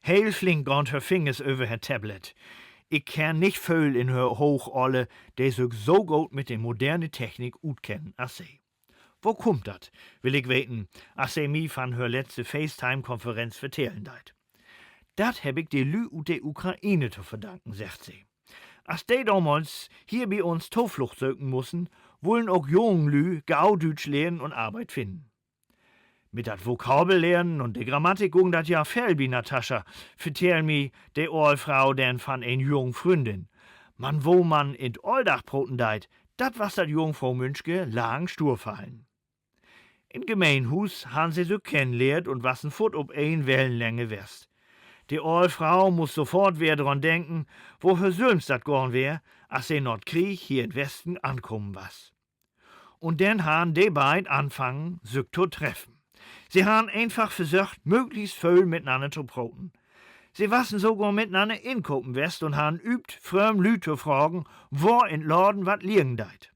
Heel flink gant her vingers over het tablet. Ik ken nicht veel in her Hocholle, die sich so gut mit der modernen Technik utkennen als sie. Wo kommt dat, will ich weten, als sie mi van her letzte FaceTime-Konferenz vertellen deit. Dat heb ik de Lü ut de Ukraine zu verdanken, sagt sie. Als die damals hier bei uns Toflucht söken mussen, wollen auch jungen Lü gau Deutsch lernen und Arbeit finden. Mit dat Vokabel lernen und de Grammatik gung dat ja fel bi Natascha, vertell mi de Frau denn van een jung Freundin. Man wo man in Alldachbroten deit, dat was dat Jungfrau Münschke lang stur fallen. In Gemeinhus han sie so kennenlehrt und wassen fort ob een Wellenlänge west. Die Frau muss sofort wieder dran denken, wo für Söms dat gorn wär, als sie Nordkrieg hier in Westen ankommen was. Und dann han de beid anfangen, sich zu treffen. Sie han einfach versucht, möglichst viel miteinander zu praten. Sie wassen sogar miteinander inkopen west und han übt, fröm Lü zu fragen, wo in Laden wat liegen deit.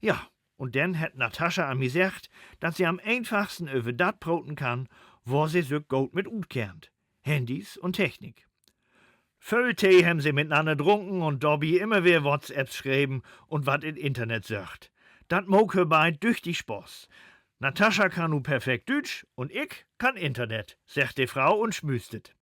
Ja, und dann hat Natascha an mir gesagt, dass sie am einfachsten über dat praten kann, wo sie sich gut mit utkernt. Handys und Technik. Viel Tee haben sie miteinander drunken und Dobby immer wieder WhatsApps schreiben und wat in Internet sagt. Dat mag her beid tüchtig Spaß. Natascha kann nu perfekt Deutsch und ich kann Internet, sagt die Frau und schmüstet.